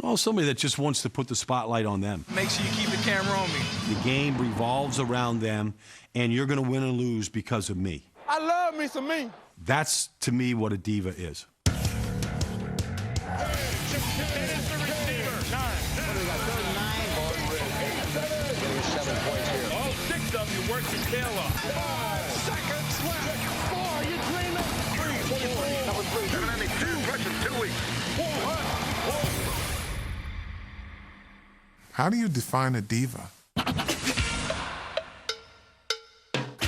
Oh, somebody that just wants to put the spotlight on them. Make sure you keep the camera on me. The game revolves around them, and you're going to win or lose because of me. I love me some me. That's, to me, what a diva is. All 6 of you work your tail off. 5 seconds left. 4, you dreaming? 3, 4, number 3. Haven't had any toothbrush in 2 weeks. 4, How do you define a diva?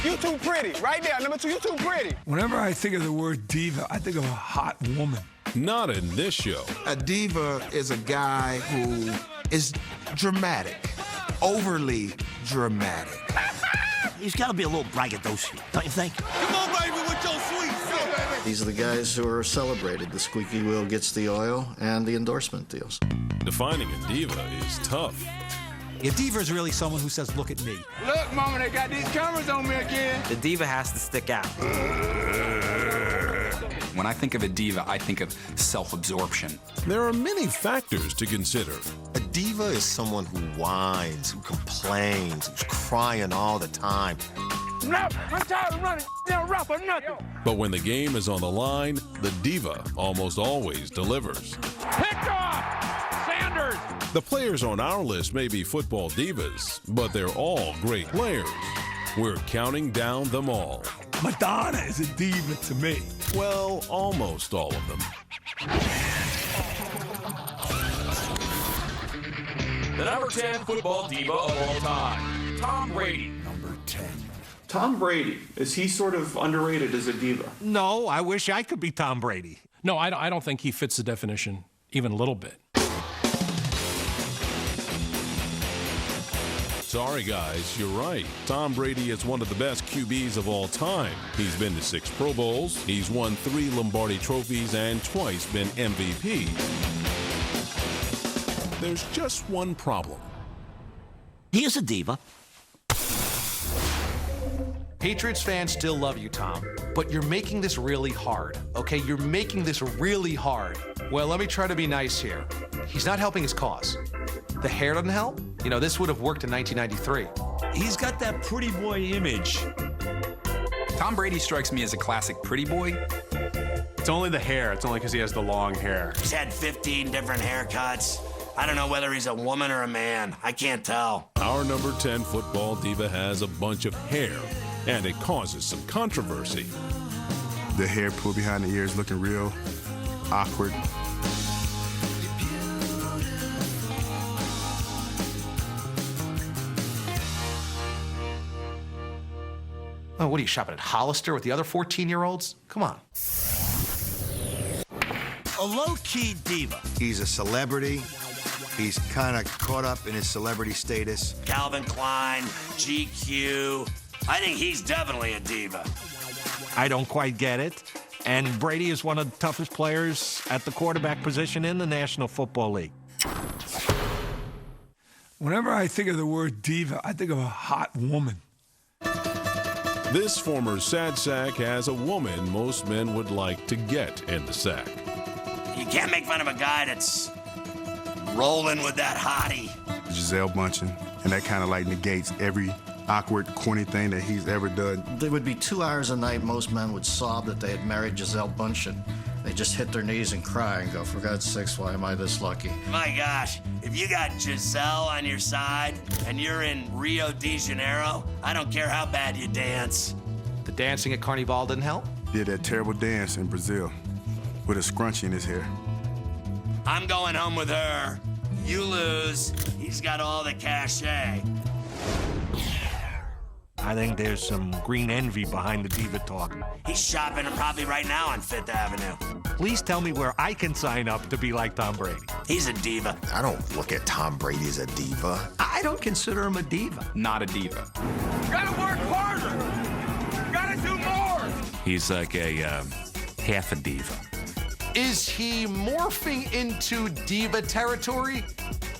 You too pretty. Right there, number 2, you too pretty. Whenever I think of the word diva, I think of a hot woman. Not in this show. A diva is a guy who is dramatic, overly dramatic. He's got to be a little braggadocious, don't you think? Come on, baby, with your sweet. Go, baby. These are the guys who are celebrated. The squeaky wheel gets the oil and the endorsement deals. Defining a diva is tough. A diva is really someone who says, look at me. Look, mama, they got these cameras on me again. The diva has to stick out. When I think of a diva, I think of self-absorption. There are many factors to consider. A diva is someone who whines, who complains, who's crying all the time. No, I'm tired of running. Rough or nothing. But when the game is on the line, the diva almost always delivers. Picked off. Sanders. The players on our list may be football divas, but they're all great players. We're counting down them all. Madonna is a diva to me. Well, almost all of them. The number 10 football diva of all time, Tom Brady. Number 10. Tom Brady, is he sort of underrated as a diva? No, I wish I could be Tom Brady. No, I don't think he fits the definition even a little bit. Sorry, guys, you're right. Tom Brady is one of the best QBs of all time. He's been to 6 Pro Bowls, he's won 3 Lombardi trophies, and twice been MVP. There's just one problem. He is a diva. Patriots fans still love you, Tom, but you're making this really hard, okay? You're making this really hard. Well, let me try to be nice here. He's not helping his cause. The hair doesn't help? You know, this would have worked in 1993. He's got that pretty boy image. Tom Brady strikes me as a classic pretty boy. It's only the hair. It's only because he has the long hair. He's had 15 different haircuts. I don't know whether he's a woman or a man. I can't tell. Our number 10 football diva has a bunch of hair, and it causes some controversy. The hair pulled behind the ears looking real awkward. Oh, what are you shopping at Hollister with the other 14-year-olds? Come on. A low-key diva. He's a celebrity. He's kind of caught up in his celebrity status. Calvin Klein, GQ. I think he's definitely a diva. I don't quite get it. And Brady is one of the toughest players at the quarterback position in the National Football League. Whenever I think of the word diva, I think of a hot woman. This former sad sack has a woman most men would like to get in the sack. You can't make fun of a guy that's rolling with that hottie. Giselle Bundchen, and that kind of like negates every awkward, corny thing that he's ever done. There would be 2 hours a night most men would sob that they had married Giselle Bundchen. They just hit their knees and cry and go, for God's sakes, why am I this lucky? My gosh, if you got Giselle on your side and you're in Rio de Janeiro, I don't care how bad you dance. The dancing at Carnival didn't help? Did that terrible dance in Brazil with a scrunchie in his hair. I'm going home with her. You lose. He's got all the cachet. I think there's some green envy behind the diva talk. He's shopping probably right now on Fifth Avenue. Please tell me where I can sign up to be like Tom Brady. He's a diva. I don't look at Tom Brady as a diva. I don't consider him a diva. Not a diva. Gotta work harder. Gotta do more. He's like a half a diva. Is he morphing into diva territory?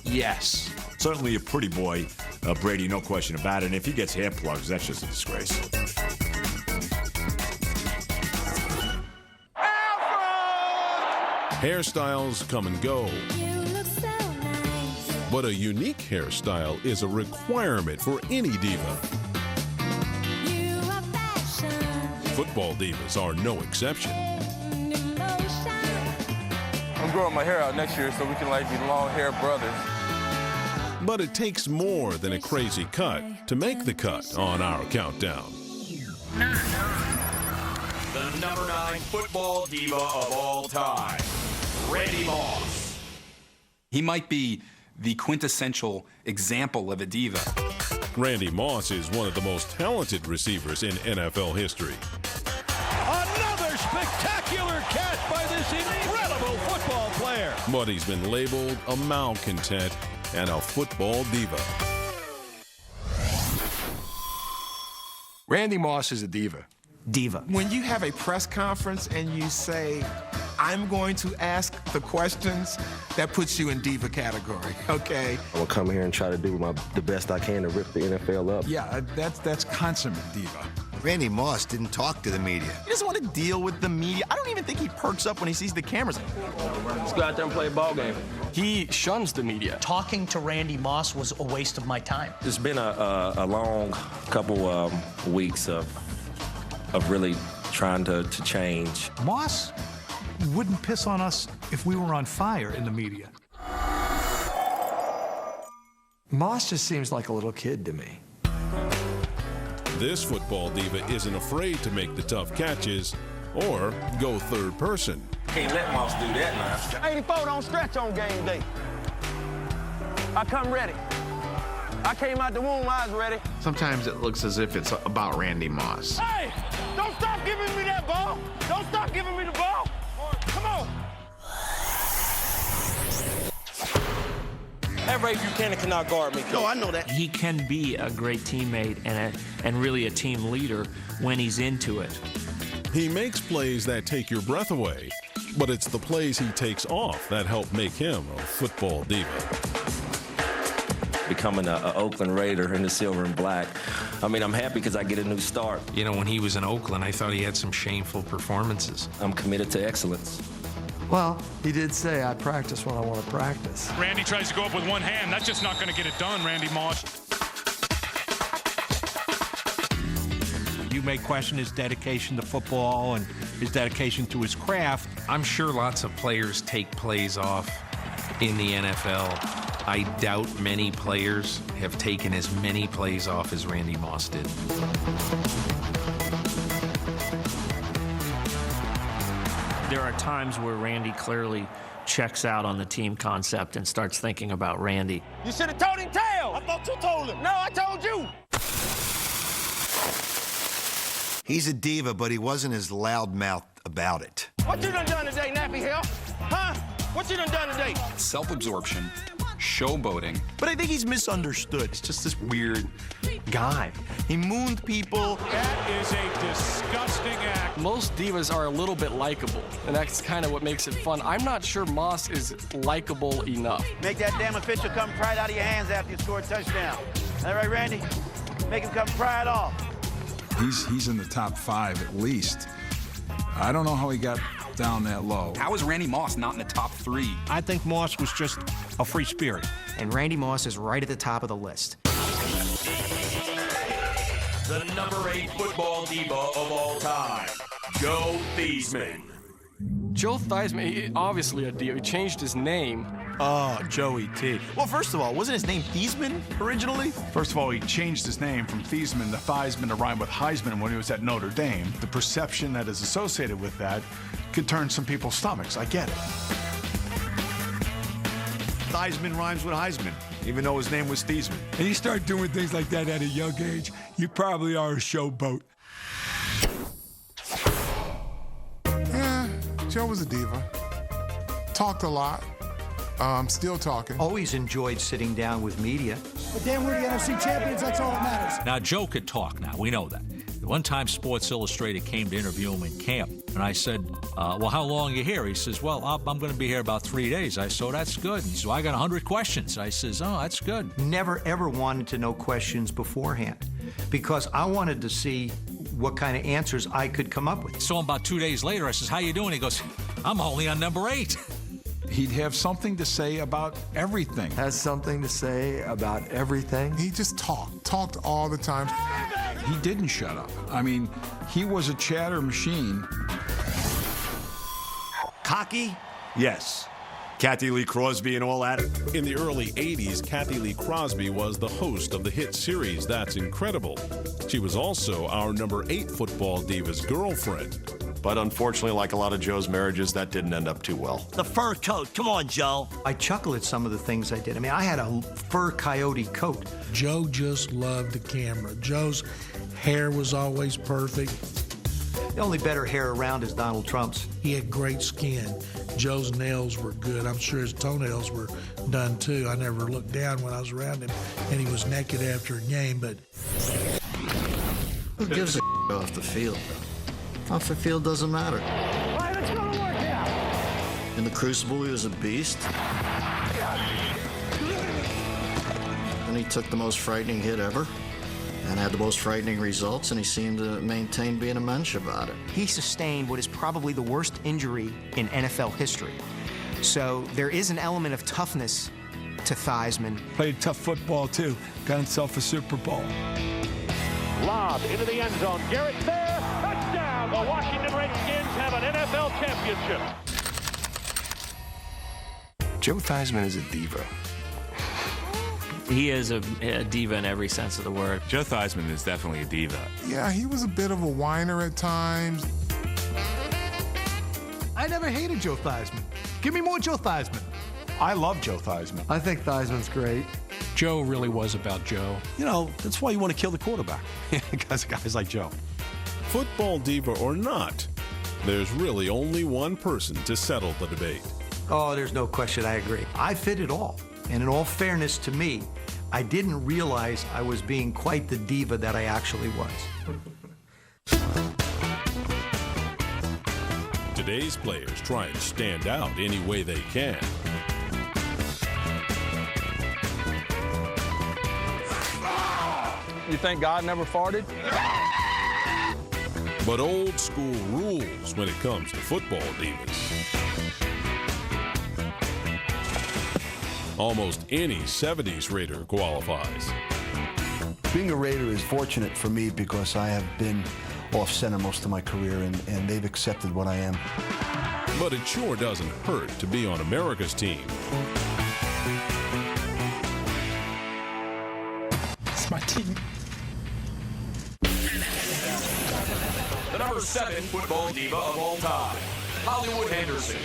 Yes. Certainly a pretty boy, Brady, no question about it. And if he gets hair plugs, that's just a disgrace. Hairstyles come and go. You look so But a unique hairstyle is a requirement for any diva. Football divas are no exception. I'm growing my hair out next year so we can be long-haired brothers. But it takes more than a crazy cut to make the cut on our countdown. The number 9 football diva of all time, Randy Moss. He might be the quintessential example of a diva. Randy Moss is one of the most talented receivers in NFL history. Another spectacular catch by this incredible football player. But he's been labeled a malcontent and a football diva. Randy Moss is a diva. Diva. When you have a press conference and you say, I'm going to ask the questions, that puts you in diva category, okay? I'm gonna come here and try to do the best I can to rip the NFL up. Yeah, that's consummate diva. Randy Moss didn't talk to the media. He doesn't want to deal with the media. I don't even think he perks up when he sees the cameras. Let's go out there and play a ball game. He shuns the media. Talking to Randy Moss was a waste of my time. It's been a long couple weeks of really trying to change. Moss wouldn't piss on us if we were on fire in the media. Moss just seems like a little kid to me. This football diva isn't afraid to make the tough catches or go third person. Can't let Moss do that now. 84 don't stretch on game day. I come ready. I came out the womb, I was ready. Sometimes it looks as if it's about Randy Moss. Hey, don't stop giving me that ball. Don't stop giving me the ball. Come on. That Ray Buchanan cannot guard me. No, I know that. He can be a great teammate and really a team leader when he's into it. He makes plays that take your breath away, but it's the plays he takes off that help make him a football diva. Becoming an Oakland Raider in the silver and black, I mean, I'm happy because I get a new start. You know, when he was in Oakland, I thought he had some shameful performances. I'm committed to excellence. Well, he did say, I practice when I want to practice. Randy tries to go up with one hand. That's just not going to get it done, Randy Moss. You may question his dedication to football and his dedication to his craft. I'm sure lots of players take plays off in the NFL. I doubt many players have taken as many plays off as Randy Moss did. There are times where Randy clearly checks out on the team concept and starts thinking about Randy. You should have told him tail. I thought you told him. No, I told you. He's a diva, but he wasn't as loudmouthed about it. What you done today, Nappy Hill? Huh? What you done today? Self-absorption, showboating. But I think he's misunderstood. He's just this weird guy. He mooned people. That is a disgusting act. Most divas are a little bit likable, and that's kind of what makes it fun. I'm not sure Moss is likable enough. Make that damn official come pry it out of your hands after you score a touchdown. All right, Randy? Make him come pry it off. He's in the top 5 at least. I don't know how he got down that low. How is Randy Moss not in the top 3? I think Moss was just a free spirit. And Randy Moss is right at the top of the list. The number 8 football diva of all time, Joe Theismann. Joe Theismann, obviously a diva. He changed his name. Oh, Joey T. Well, first of all, wasn't his name Theismann originally? First of all, he changed his name from Theismann to Theismann to rhyme with Heisman when he was at Notre Dame. The perception that is associated with that could turn some people's stomachs. I get it. Theismann rhymes with Heisman, even though his name was Theismann. And you start doing things like that at a young age, you probably are a showboat. Yeah, Joe was a diva. Talked a lot. Still talking. Always enjoyed sitting down with media. But then we're the NFC champions, that's all that matters. Now, Joe could talk now. We know that. One time, Sports Illustrated came to interview him in camp, and I said, well, how long are you here? He says, well, I'm going to be here about 3 days. I said, oh, that's good. And he said, well, I got 100 questions. I says, oh, that's good. Never, ever wanted to know questions beforehand because I wanted to see what kind of answers I could come up with. So about 2 days later, I says, how you doing? He goes, I'm only on number 8. He'd have something to say about everything. Has something to say about everything. He just talked all the time. He didn't shut up. I mean, he was a chatter machine. Cocky? Yes. Kathy Lee Crosby and all that. In the early 80s, Kathy Lee Crosby was the host of the hit series That's Incredible. She was also our number 8 Football Divas girlfriend. But unfortunately, like a lot of Joe's marriages, that didn't end up too well. The fur coat. Come on, Joe. I chuckle at some of the things I did. I mean, I had a fur coyote coat. Joe just loved the camera. Joe's hair was always perfect. The only better hair around is Donald Trump's. He had great skin. Joe's nails were good. I'm sure his toenails were done too. I never looked down when I was around him, and he was naked after a game, but... Who gives a off the field? Off the field doesn't matter. All right, let's go to work now. In the Crucible, he was a beast. And he took the most frightening hit ever and had the most frightening results, and he seemed to maintain being a mensch about it. He sustained what is probably the worst injury in NFL history. So there is an element of toughness to Theismann. Played tough football, too. Got himself a Super Bowl. Lob into the end zone. Garrett there. Touchdown. The Washington Redskins have an NFL championship. Joe Theismann is a diva. He is a diva in every sense of the word. Joe Theismann is definitely a diva. Yeah, he was a bit of a whiner at times. I never hated Joe Theismann. Give me more Joe Theismann. I love Joe Theismann. I think Theismann's great. Joe really was about Joe. You know, that's why you want to kill the quarterback. Because guys like Joe. Football diva or not, there's really only one person to settle the debate. Oh, there's no question, I agree. I fit it all. And in all fairness to me, I didn't realize I was being quite the diva that I actually was. Today's players try and stand out any way they can. You think God never farted? But old school rules when it comes to football divas. Almost any 70s Raider qualifies. Being a Raider is fortunate for me because I have been off center most of my career, and they've accepted what I am. But it sure doesn't hurt to be on America's team. It's my team. The number 7 football diva of all time, Hollywood Henderson.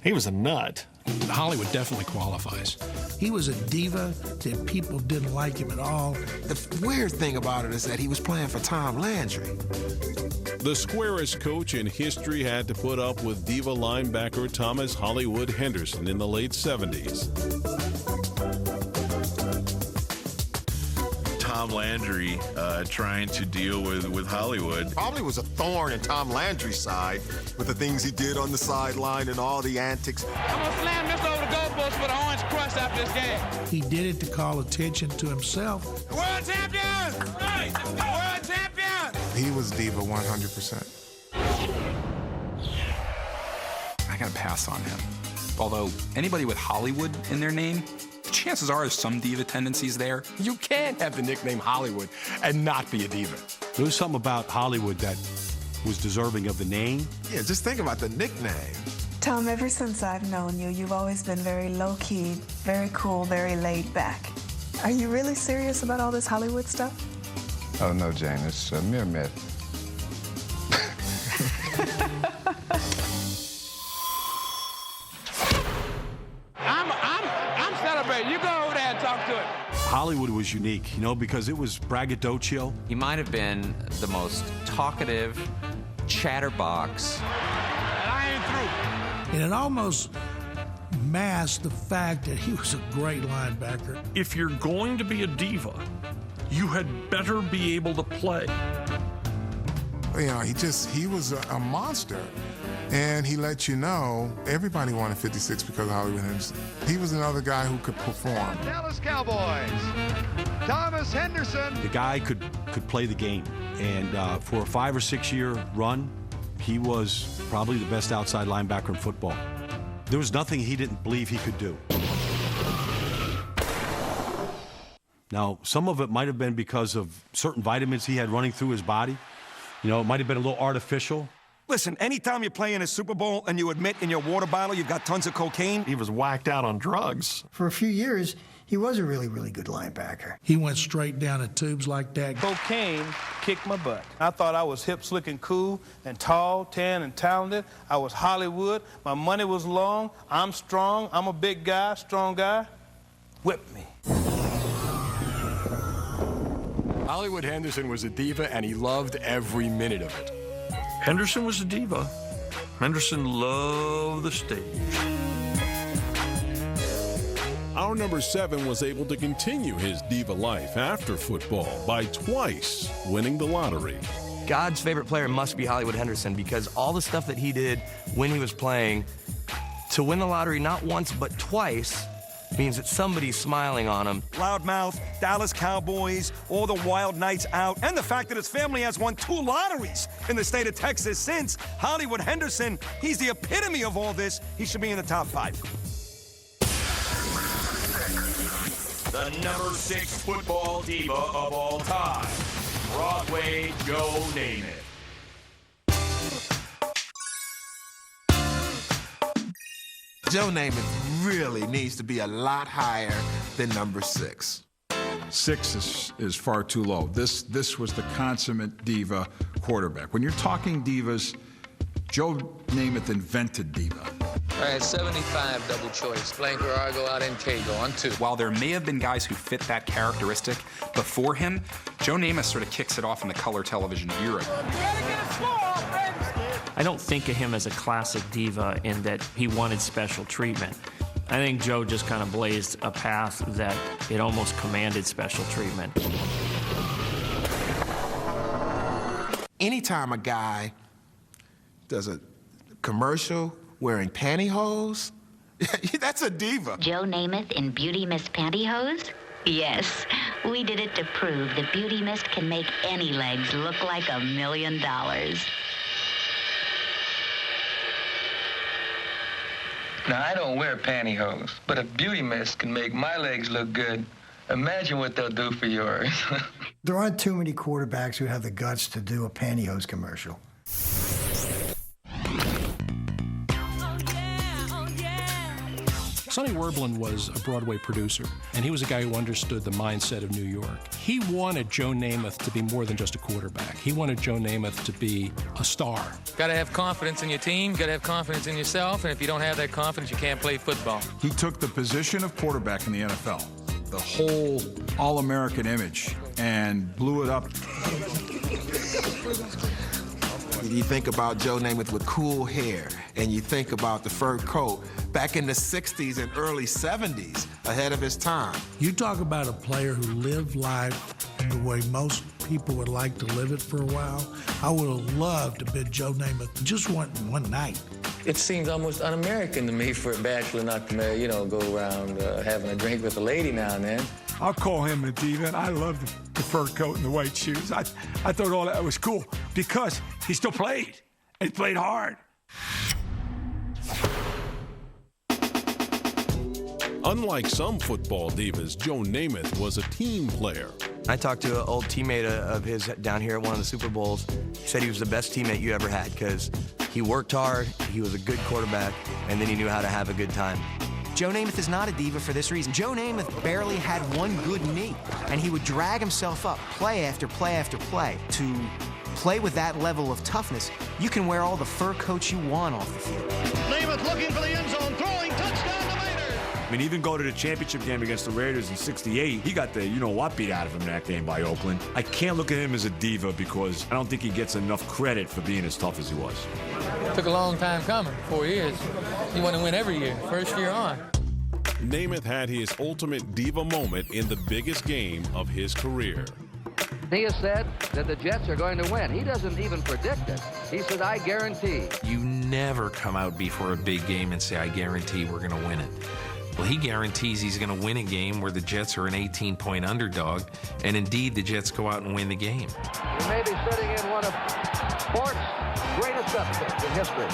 He was a nut. Hollywood definitely qualifies. He was a diva that people didn't like him at all. The weird thing about it is that he was playing for Tom Landry. The squarest coach in history had to put up with diva linebacker Thomas Hollywood Henderson in the late 70s. Tom Landry trying to deal with Hollywood. Probably was a thorn in Tom Landry's side with the things he did on the sideline and all the antics. I'm going to slam this over the goalpost for the orange crust after this game. He did it to call attention to himself. World champion! Right. World champion! He was diva 100%. I gotta pass on him. Although anybody with Hollywood in their name, chances are there's some diva tendencies there. You can't have the nickname Hollywood and not be a diva. There was something about Hollywood that was deserving of the name. Yeah, just think about the nickname. Tom, ever since I've known you, you've always been very low-key, very cool, very laid back. Are you really serious about all this Hollywood stuff? Oh, no, Jane, it's a mere myth. I'm celebrating. You go over there and talk to it. Hollywood was unique, you know, because it was braggadocio. He might have been the most talkative chatterbox. And I ain't through. And it almost masked the fact that he was a great linebacker. If you're going to be a diva, you had better be able to play. You know, he was a monster. And he let you know everybody wanted 56 because of Hollywood Henderson. He was another guy who could perform. Dallas Cowboys, Thomas Henderson. The guy could play the game. And for a 5 or 6 year run, he was probably the best outside linebacker in football. There was nothing he didn't believe he could do. Now, some of it might have been because of certain vitamins he had running through his body. You know, it might have been a little artificial. Listen, anytime you play in a Super Bowl and you admit in your water bottle you've got tons of cocaine, he was whacked out on drugs. For a few years, he was a really, really good linebacker. He went straight down the tubes like that. Cocaine kicked my butt. I thought I was hip, slick, and cool, and tall, tan, and talented. I was Hollywood. My money was long. I'm strong. I'm a big guy, strong guy. Whip me. Hollywood Henderson was a diva, and he loved every minute of it. Henderson was a diva. Henderson loved the stage. Our number 7 was able to continue his diva life after football by twice winning the lottery. God's favorite player must be Hollywood Henderson because all the stuff that he did when he was playing, to win the lottery not once but twice, means that somebody's smiling on him. Loudmouth, Dallas Cowboys, all the wild nights out, and the fact that his family has won 2 lotteries in the state of Texas since. Hollywood Henderson, he's the epitome of all this. He should be in the top 5. The number 6 football diva of all time, Broadway Joe Namath. Joe Namath really needs to be a lot higher than number 6. 6 is far too low. This was the consummate diva quarterback. When you're talking divas, Joe Namath invented diva. All right, 75 double choice. Flanker, Argo, Adentejo on 2. While there may have been guys who fit that characteristic before him, Joe Namath sort of kicks it off in the color television era. I don't think of him as a classic diva in that he wanted special treatment. I think Joe just kind of blazed a path that it almost commanded special treatment. Anytime a guy does a commercial wearing pantyhose, that's a diva. Joe Namath in Beauty Mist pantyhose? Yes, we did it to prove that Beauty Mist can make any legs look like $1 million. Now, I don't wear pantyhose, but if Beauty Mist can make my legs look good, imagine what they'll do for yours. There aren't too many quarterbacks who have the guts to do a pantyhose commercial. Sonny Werblin was a Broadway producer, and he was a guy who understood the mindset of New York. He wanted Joe Namath to be more than just a quarterback. He wanted Joe Namath to be a star. Got to have confidence in your team, got to have confidence in yourself, and if you don't have that confidence, you can't play football. He took the position of quarterback in the NFL, the whole all-American image, and blew it up. You think about Joe Namath with cool hair, and you think about the fur coat back in the 60s and early 70s, ahead of his time. You talk about a player who lived life in the way most people would like to live it for a while. I would have loved to have been Joe Namath just one night. It seems almost un-American to me for a bachelor not to marry, go around having a drink with a lady now and then. I'll call him a diva, and I love the fur coat and the white shoes. I thought all that was cool because he still played, and he played hard. Unlike some football divas, Joe Namath was a team player. I talked to an old teammate of his down here at one of the Super Bowls. He said he was the best teammate you ever had because he worked hard, he was a good quarterback, and then he knew how to have a good time. Joe Namath is not a diva for this reason. Joe Namath barely had one good knee, and he would drag himself up play after play after play. To play with that level of toughness, you can wear all the fur coats you want off the field. Namath looking for the end zone, throwing, touchdown to Raiders. I mean, even go to the championship game against the Raiders in '68, he got the you-know-what beat out of him in that game by Oakland. I can't look at him as a diva because I don't think he gets enough credit for being as tough as he was. It took a long time coming, 4 years. He wanted to win every year, first year on. Namath had his ultimate diva moment in the biggest game of his career. He has said that the Jets are going to win. He doesn't even predict it. He said, I guarantee. You never come out before a big game and say, I guarantee we're going to win it. Well, he guarantees he's going to win a game where the Jets are an 18-point underdog, and indeed the Jets go out and win the game. You may be sitting in one of sports' greatest drop-kick in history.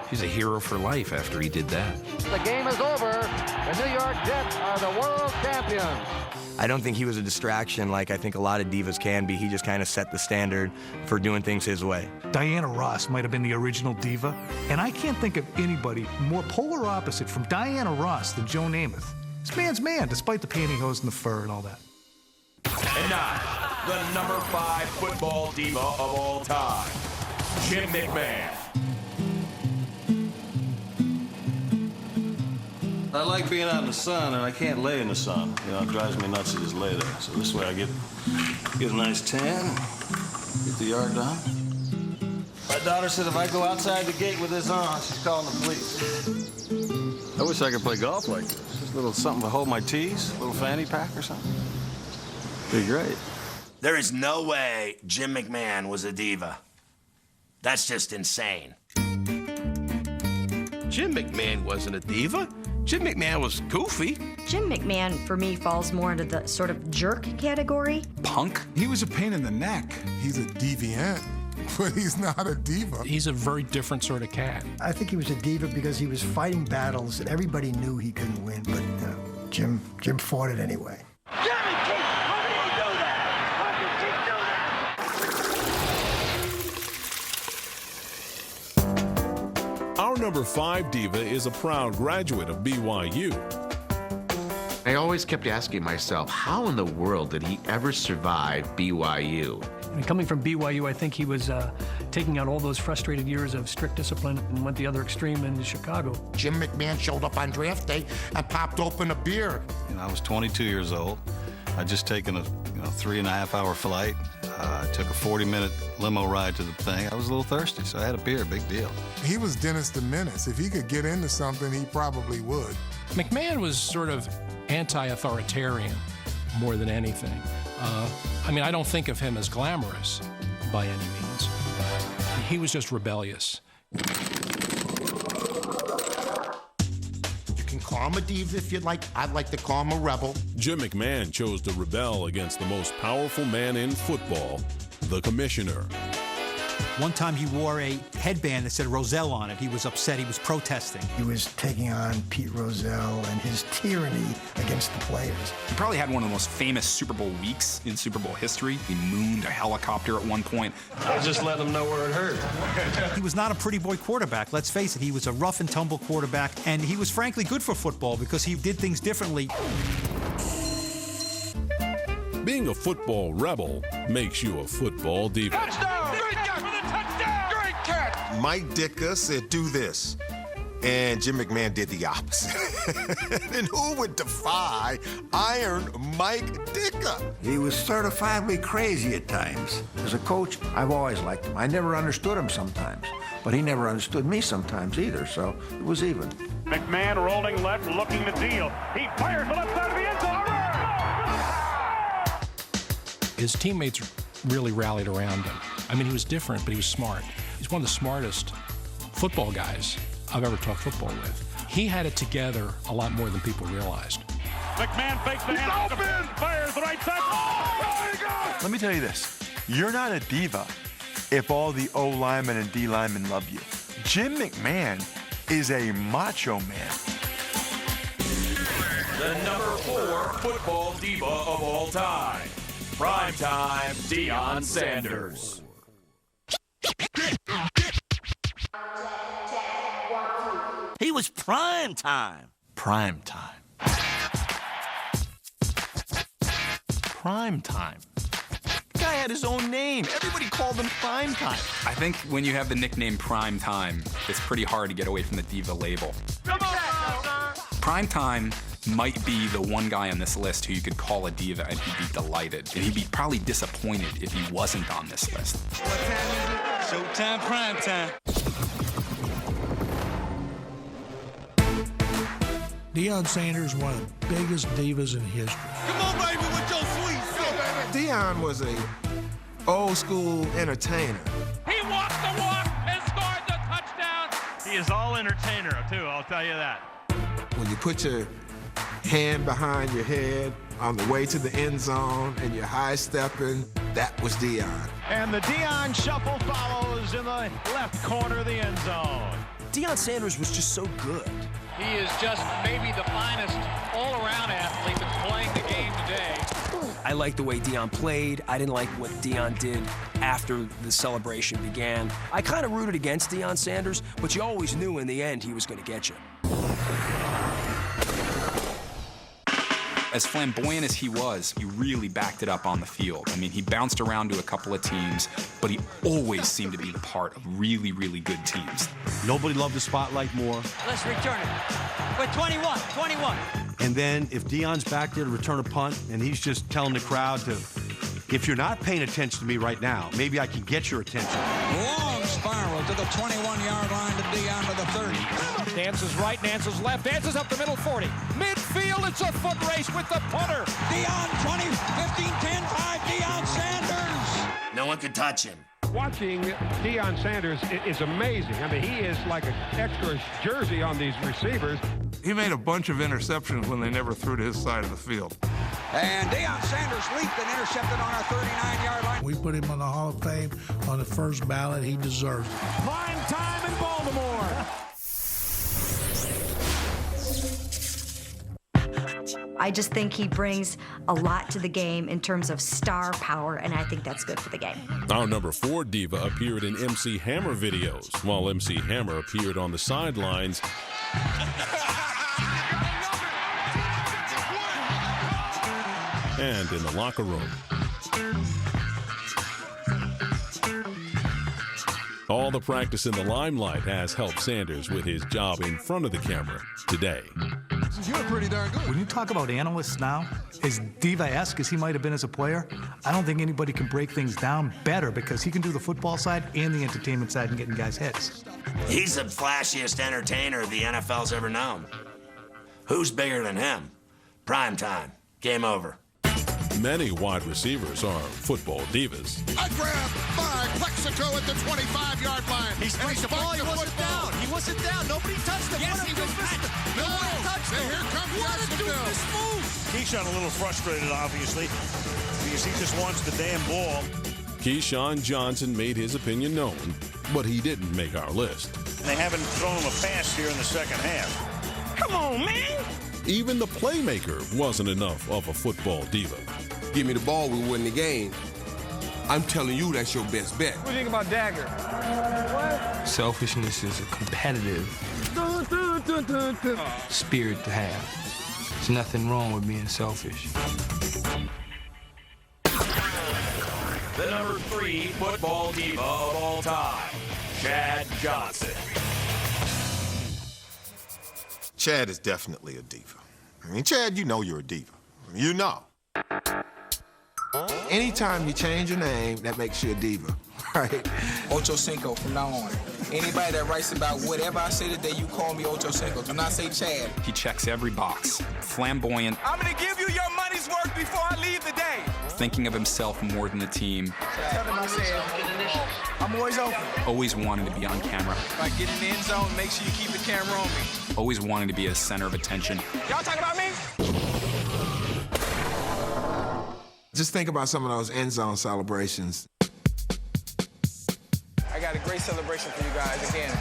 He's a hero for life after he did that. The game is over. The New York Jets are the world champions. I don't think he was a distraction like I think a lot of divas can be. He just kind of set the standard for doing things his way. Diana Ross might have been the original diva, and I can't think of anybody more polar opposite from Diana Ross than Joe Namath. This man's man, despite the pantyhose and the fur and all that. And now, the number 5 football diva of all time, Jim McMahon. I like being out in the sun, and I can't lay in the sun. You know, it drives me nuts to just lay there. So this way I get a nice tan, get the yard done. My daughter said if I go outside the gate with this on, she's calling the police. I wish I could play golf like this. Just a little something to hold my tees, a little fanny pack or something. Be great. There is no way Jim McMahon was a diva. That's just insane. Jim McMahon wasn't a diva. Jim McMahon was goofy. Jim McMahon, for me, falls more into the sort of jerk category. Punk? He was a pain in the neck. He's a deviant, but he's not a diva. He's a very different sort of cat. I think he was a diva because he was fighting battles that everybody knew he couldn't win, but Jim fought it anyway. Our number 5 diva is a proud graduate of BYU. I always kept asking myself, how in the world did he ever survive BYU? And coming from BYU, I think he was taking out all those frustrated years of strict discipline and went the other extreme into Chicago. Jim McMahon showed up on draft day and popped open a beer. You know, I was 22 years old. I'd just taken a 3.5-hour flight. I took a 40-minute limo ride to the thing. I was a little thirsty, so I had a beer, big deal. He was Dennis the Menace. If he could get into something, he probably would. McMahon was sort of anti-authoritarian more than anything. I mean, I don't think of him as glamorous by any means. He was just rebellious. You can call him a diva if you'd like. I'd like to call him a rebel. Jim McMahon chose to rebel against the most powerful man in football, the commissioner. One time he wore a headband that said Roselle on it. He was upset. He was protesting. He was taking on Pete Rozelle and his tyranny against the players. He probably had one of the most famous Super Bowl weeks in Super Bowl history. He mooned a helicopter at one point. I was just letting him know where it hurt. He was not a pretty boy quarterback. Let's face it, he was a rough and tumble quarterback, and he was frankly good for football because he did things differently. Being a football rebel makes you a football diva. Touchdown! Great catch for the touchdown! Great catch! Mike Ditka said, do this. And Jim McMahon did the opposite. And who would defy Iron Mike Ditka? He was certifiably crazy at times. As a coach, I've always liked him. I never understood him sometimes, but he never understood me sometimes either, so it was even. McMahon rolling left, looking to deal. He fires the left side of the end zone. His teammates really rallied around him. I mean, he was different, but he was smart. He's one of the smartest football guys I've ever talked football with. He had it together a lot more than people realized. McMahon fakes the handoff, fires the right side. Oh, there he goes! Let me tell you this. You're not a diva if all the O linemen and D linemen love you. Jim McMahon is a macho man. The number 4 football diva of all time, primetime Deion Sanders. He was prime time. Prime time. Prime time. The guy had his own name. Everybody called him Prime Time. I think when you have the nickname Prime Time, it's pretty hard to get away from the diva label. Prime Time might be the one guy on this list who you could call a diva and he'd be delighted. And he'd be probably disappointed if he wasn't on this list. What time is it? Showtime, prime time. Deion Sanders, one of the biggest divas in history. Come on, baby, with your sweet stuff. Deion was a old school entertainer. He walked the walk and scored the touchdown. He is all entertainer, too, I'll tell you that. When you put your hand behind your head on the way to the end zone and you're high-stepping That was Deion. And the Deion shuffle follows in the left corner of the end zone. Deion Sanders was just so good. He is just maybe the finest all-around athlete that's playing the game today. I liked the way Deion played. I didn't like what Deion did after the celebration began. I kind of rooted against Deion Sanders, but you always knew in the end he was going to get you. As flamboyant as he was, he really backed it up on the field. I mean, he bounced around to a couple of teams, but he always seemed to be the part of really, really good teams. Nobody loved the spotlight more. Let's return it. With 21. And then if Deion's back there to return a punt, and he's just telling the crowd to, if you're not paying attention to me right now, maybe I can get your attention. Long spiral to the 21-yard line to Deion to the 30. Dances right, dances left, dances up the middle 40. Midfield, it's a foot race with the punter. Deion 20, 15, 10, 5, Deion Sanders. No one could touch him. Watching Deion Sanders is amazing. I mean, he is like an extra jersey on these receivers. He made a bunch of interceptions when they never threw to his side of the field. And Deion Sanders leaped and intercepted on our 39-yard line. We put him on the Hall of Fame on the first ballot. He deserves it. Prime time in Baltimore. I just think he brings a lot to the game in terms of star power, and I think that's good for the game. Our number 4 diva appeared in MC Hammer videos, while MC Hammer appeared on the sidelines and in the locker room. All the practice in the limelight has helped Sanders with his job in front of the camera today. You're pretty darn good. When you talk about analysts now, as diva-esque as he might have been as a player, I don't think anybody can break things down better because he can do the football side and the entertainment side and getting guys' heads. He's the flashiest entertainer the NFL's ever known. Who's bigger than him? Prime time. Game over. Many wide receivers are football divas. I grabbed by Plexico at the 25-yard line. He spiked the ball. He wasn't down. He wasn't down. Nobody touched him. Yes, he was touched. No. Here comes Jacksonville. Keyshawn a little frustrated, obviously, because he just wants the damn ball. Keyshawn Johnson made his opinion known, but he didn't make our list. They haven't thrown him a pass here in the second half. Come on, man. Even the playmaker wasn't enough of a football diva. Give me the ball, we win the game. I'm telling you that's your best bet. What do you think about Dagger? What? Selfishness is a competitive spirit to have. There's nothing wrong with being selfish. The number 3 football diva of all time, Chad Johnson. Chad is definitely a diva. I mean, Chad, you know you're a diva. You know. Anytime you change your name, that makes you a diva, right? Ocho Cinco from now on. Anybody that writes about whatever I say today, you call me Ocho Cinco. Do not say Chad. He checks every box. Flamboyant. I'm going to give you your money's worth before I leave the day. Thinking of himself more than the team. Tell them I said, I'm always open. Always wanting to be on camera. If I get in the end zone, make sure you keep the camera on me. Always wanting to be a center of attention. Y'all talking about me? Just think about some of those end zone celebrations. I got a great celebration for you guys. Again,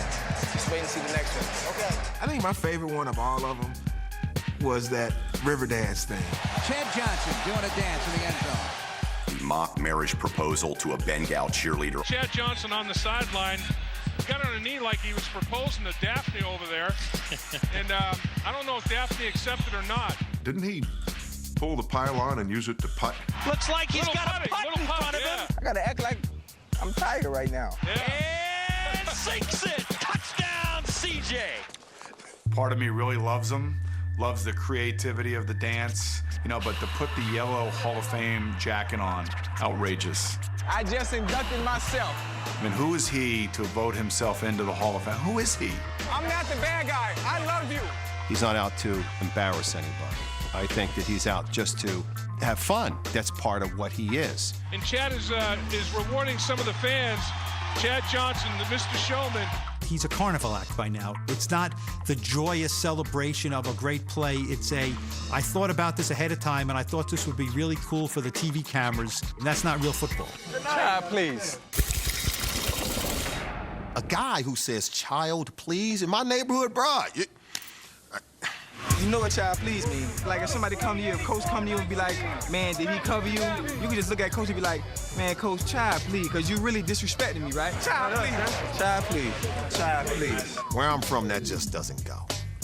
just wait and see the next one. Okay. I think my favorite one of all of them was that river dance thing. Chad Johnson doing a dance in the end zone. Mock marriage proposal to a Bengal cheerleader. Chad Johnson on the sideline got on a knee like he was proposing to Daphne over there. And I don't know if Daphne accepted or not. Didn't he pull the pylon and use it to putt? Looks like he's got a putt in front of him. I got to act like I'm Tiger right now. And sinks it. Touchdown, CJ. Part of me really loves him, loves the creativity of the dance, but to put the yellow Hall of Fame jacket on, outrageous. I just inducted myself. I mean, who is he to vote himself into the Hall of Fame? Who is he? I'm not the bad guy. I love you. He's not out to embarrass anybody. I think that he's out just to have fun. That's part of what he is. And Chad is rewarding some of the fans. Chad Johnson, the Mr. Showman. he's a carnival act by now. It's not the joyous celebration of a great play. It's I thought about this ahead of time, and I thought this would be really cool for the TV cameras, and that's not real football. Child, please. A guy who says child, please, in my neighborhood, bro. You know what child please means. Like if somebody come to you, if coach come to you and be like, man, did he cover you? You can just look at coach and be like, man, coach, child please, because you really disrespecting me, right? Child please. Child please. Child please. Where I'm from, that just doesn't go.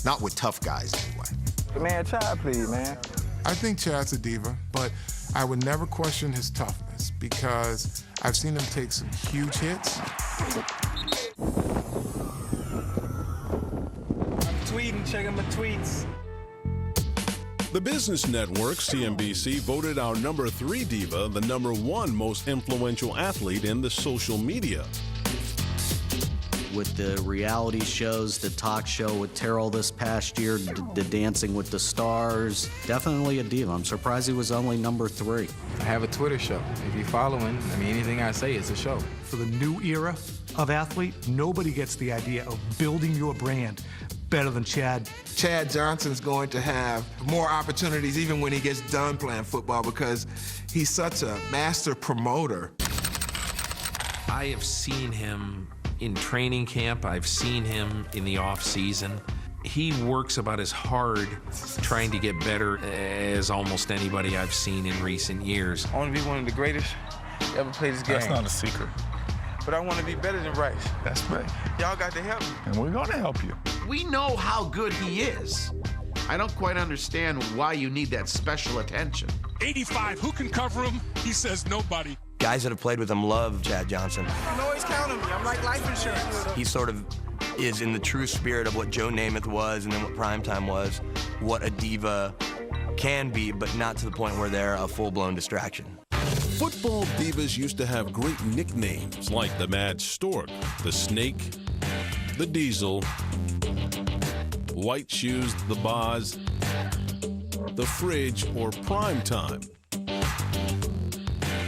Not with tough guys, anyway. Man, child please, man. I think Chad's a diva, but I would never question his toughness because I've seen him take some huge hits. Tweeting, checking my tweets. The business network, CNBC, voted our number 3 diva the number 1 most influential athlete in the social media. With the reality shows, the talk show with Terrell this past year, the Dancing with the Stars, definitely a diva. I'm surprised he was only number 3. I have a Twitter show. If you're following, I mean, anything I say is a show. For the new era of athlete, nobody gets the idea of building your brand better than Chad. Chad Johnson's going to have more opportunities even when he gets done playing football because he's such a master promoter. I have seen him in training camp. I've seen him in the off season. He works about as hard trying to get better as almost anybody I've seen in recent years. I want to be one of the greatest to ever play this game. That's not a secret. But I want to be better than Rice. That's right. Y'all got to help me. And we're going to help you. We know how good he is. I don't quite understand why you need that special attention. 85, who can cover him? He says nobody. Guys that have played with him love Chad Johnson. I'm always counting me. I'm like life insurance. He sort of is in the true spirit of what Joe Namath was and then what Primetime was, what a diva can be, but not to the point where they're a full-blown distraction. Football divas used to have great nicknames like the Mad Stork, the Snake, the Diesel, White Shoes, the Boz, the Fridge, or Primetime.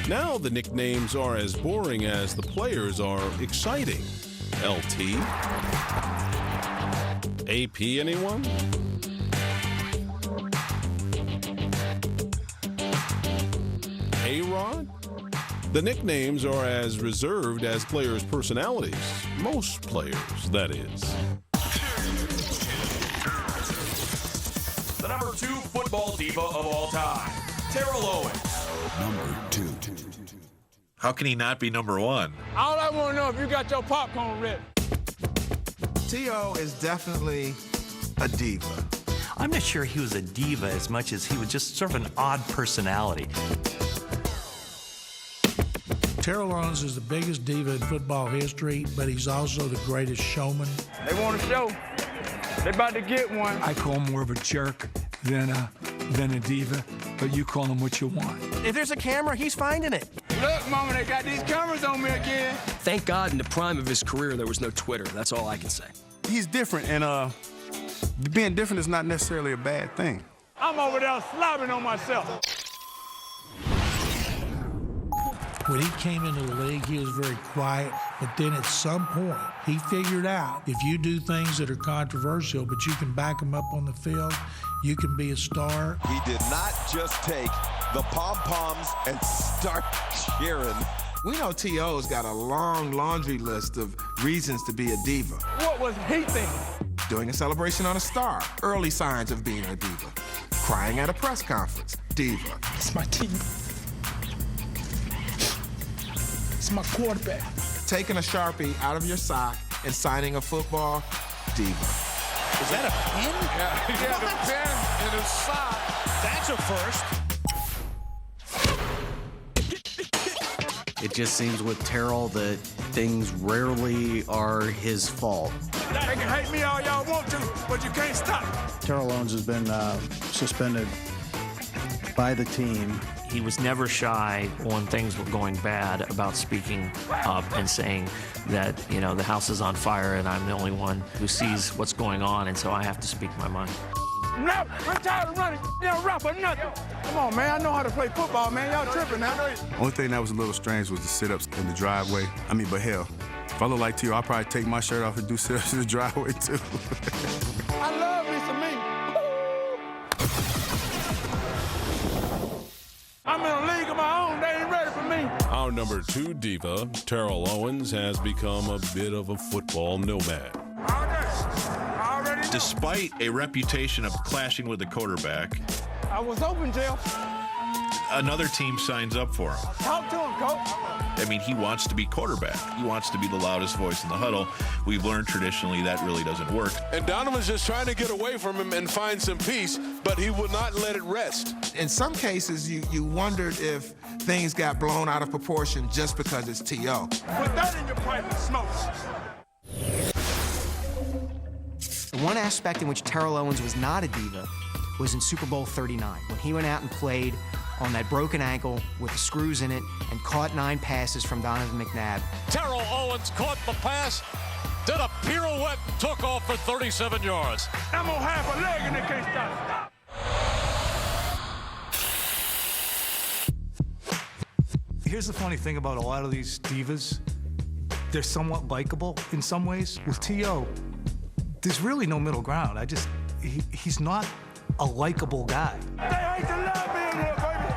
Now the nicknames are as boring as the players are exciting. LT? AP, anyone? A-Rod? The nicknames are as reserved as players' personalities. Most players, that is. The number 2 football diva of all time, Terrell Owens. Number 2. How can he not be number 1? All I want to know if you got your popcorn ready. T.O. is definitely a diva. I'm not sure he was a diva as much as he was just sort of an odd personality. Terrell Owens is the biggest diva in football history, but he's also the greatest showman. They want a show. They about to get one. I call him more of a jerk than a diva, but you call him what you want. If there's a camera, he's finding it. Look, Mama, they got these cameras on me again. Thank God in the prime of his career there was no Twitter. That's all I can say. He's different, and being different is not necessarily a bad thing. I'm over there slobbing on myself. When he came into the league, he was very quiet, but then at some point, he figured out if you do things that are controversial, but you can back them up on the field, you can be a star. He did not just take the pom-poms and start cheering. We know T.O.'s got a long laundry list of reasons to be a diva. What was he thinking? Doing a celebration on a star, early signs of being a diva. Crying at a press conference, diva. It's my team. It's my quarterback. Taking a Sharpie out of your sock and signing a football, diva. Is that a pen? Yeah, he had a pen in his sock. That's a first. It just seems with Terrell that things rarely are his fault. They can hate me all y'all want to, but you can't stop. Terrell Owens has been suspended by the team. He was never shy when things were going bad about speaking up and saying that, you know, the house is on fire and I'm the only one who sees what's going on, and so I have to speak my mind. Rap, I'm tired of running. You know, rap or nothing. Come on, man. I know how to play football, man. Y'all tripping now. Only thing that was a little strange was the sit-ups in the driveway. But hell, If I look like T.O., I'll probably take my shirt off and do sit-ups in the driveway, too. I love me some me. I'm in a league of my own. They ain't ready for me. Our number 2 diva, Terrell Owens, has become a bit of a football nomad. Despite a reputation of clashing with the quarterback, I was open, Jill. another team signs up for him. Talk to him, coach. I mean, he wants to be quarterback. He wants to be the loudest voice in the huddle. We've learned traditionally that really doesn't work. And Donovan's just trying to get away from him and find some peace, but he will not let it rest. In some cases, you wondered if things got blown out of proportion just because it's T.O. Put that in your pipe and smoke. The one aspect in which Terrell Owens was not a diva was in Super Bowl 39, when he went out and played on that broken ankle with the screws in it and caught 9 passes from Donovan McNabb. Terrell Owens caught the pass, did a pirouette, and took off for 37 yards. I'm gonna have a leg and they can't stop. Here's the funny thing about a lot of these divas. They're somewhat likable in some ways. With T.O., there's really no middle ground. He's not a likable guy.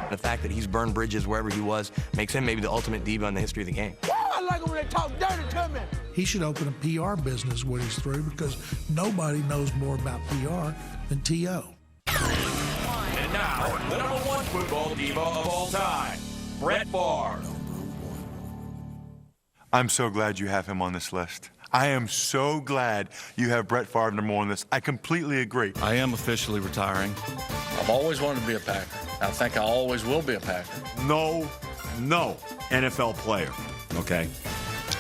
The fact that he's burned bridges wherever he was makes him maybe the ultimate diva in the history of the game. I like it when they talk dirty to me. He should open a PR business when he's through, because nobody knows more about PR than T.O. And now, the #1 football diva of all time, Brett Favre. I'm so glad you have him on this list. I am so glad you have Brett Favre #1 on this. I completely agree. I am officially retiring. I've always wanted to be a Packer. I think I always will be a Packer. No NFL player, okay,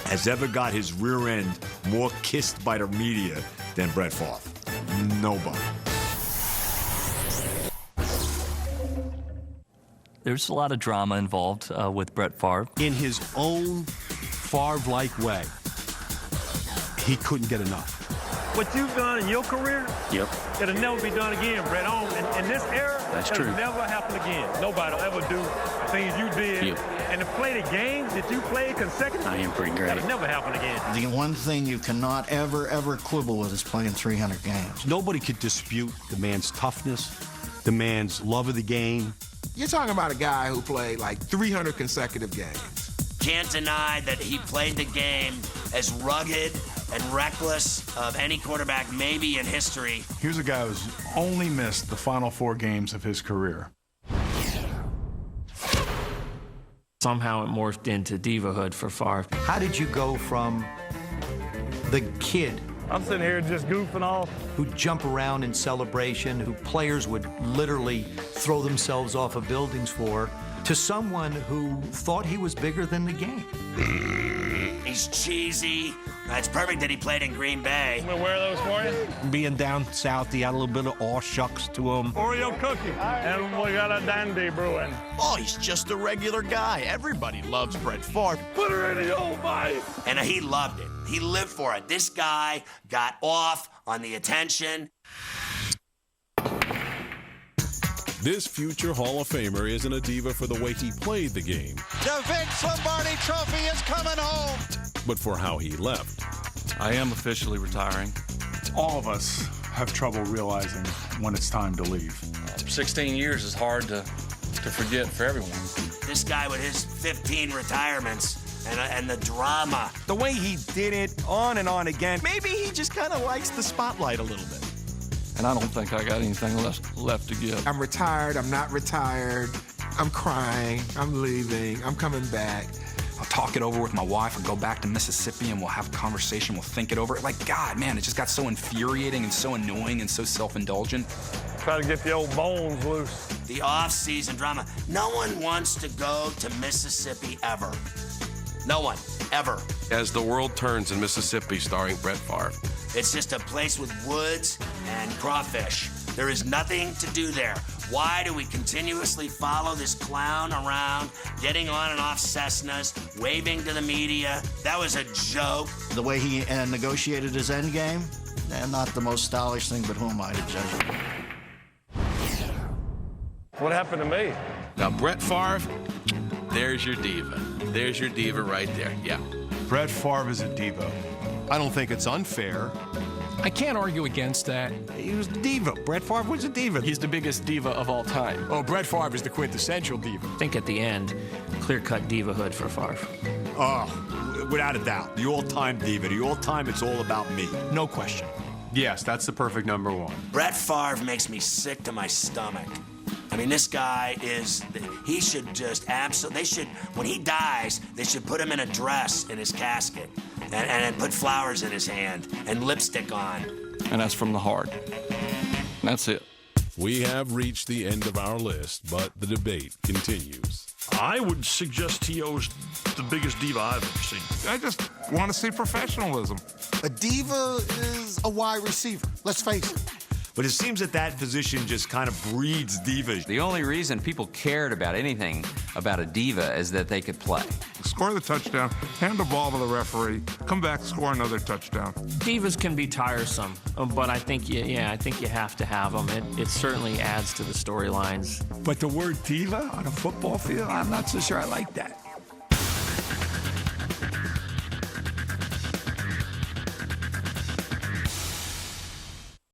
has ever got his rear end more kissed by the media than Brett Favre. Nobody. There's a lot of drama involved with Brett Favre. In his own Favre-like way, he couldn't get enough. What you've done in your career, Yep. it'll never be done again, Brett. In this era, That's it'll true. never happen again. Nobody will ever do the things you did. Yep. And to play the games that you played consecutively, I am pretty great. that'll never happen again. The one thing you cannot ever quibble with is playing 300 games. Nobody could dispute the man's toughness, the man's love of the game. You're talking about a guy who played like 300 consecutive games. Can't deny that he played the game as rugged and reckless of any quarterback maybe in history. Here's a guy who's only missed the final 4 games of his career. Somehow it morphed into divahood for Favre. How did you go from the kid I'm sitting here just goofing off, who'd jump around in celebration, who players would literally throw themselves off of buildings for, to someone who thought he was bigger than the game? He's cheesy. It's perfect that he played in Green Bay. I'm gonna wear those for you. Being down south, he had a little bit of aw shucks to him. Oreo cookie. And we got a dandy brewing. Oh, he's just a regular guy. Everybody loves Brett Favre. Put her in the old mice. And he loved it. He lived for it. This guy got off on the attention. This future Hall of Famer isn't a diva for the way he played the game, The Vince Lombardi Trophy is coming home. but for how he left. I am officially retiring. All of us have trouble realizing when it's time to leave. 16 years is hard to forget for everyone. This guy with his 15 retirements and the drama. The way he did it on and on again, maybe he just kind of likes the spotlight a little bit. And I don't think I got anything left to give. I'm retired, I'm not retired, I'm crying, I'm leaving, I'm coming back. I'll talk it over with my wife and go back to Mississippi and we'll have a conversation, we'll think it over. Like, God, man, it just got so infuriating and so annoying and so self-indulgent. Try to get the old bones loose. The off-season drama. No one wants to go to Mississippi ever. No one, ever. As the World Turns in Mississippi, starring Brett Favre. It's just a place with woods and crawfish. There is nothing to do there. Why do we continuously follow this clown around, getting on and off Cessnas, waving to the media? That was a joke. The way he negotiated his end game, not the most stylish thing, but who am I to judge him? What happened to me? Now, Brett Favre, there's your diva. There's your diva right there, yeah. Brett Favre is a diva. I don't think it's unfair. I can't argue against that. He was a diva. Brett Favre was a diva. He's the biggest diva of all time. Oh, Brett Favre is the quintessential diva. I think at the end, clear-cut divahood for Favre. Oh, without a doubt. The all-time diva. The all-time, it's all about me. No question. Yes, that's the perfect number one. Brett Favre makes me sick to my stomach. I mean, this guy he should just absolutely, when he dies, they should put him in a dress in his casket and put flowers in his hand and lipstick on. And that's from the heart. That's it. We have reached the end of our list, but the debate continues. I would suggest T.O.'s the biggest diva I've ever seen. I just want to see professionalism. A diva is a wide receiver. Let's face it. But it seems that position just kind of breeds divas. The only reason people cared about anything about a diva is that they could play. Score the touchdown, hand the ball to the referee, come back, score another touchdown. Divas can be tiresome, but I think you have to have them. It certainly adds to the storylines. But the word diva on a football field, I'm not so sure I like that.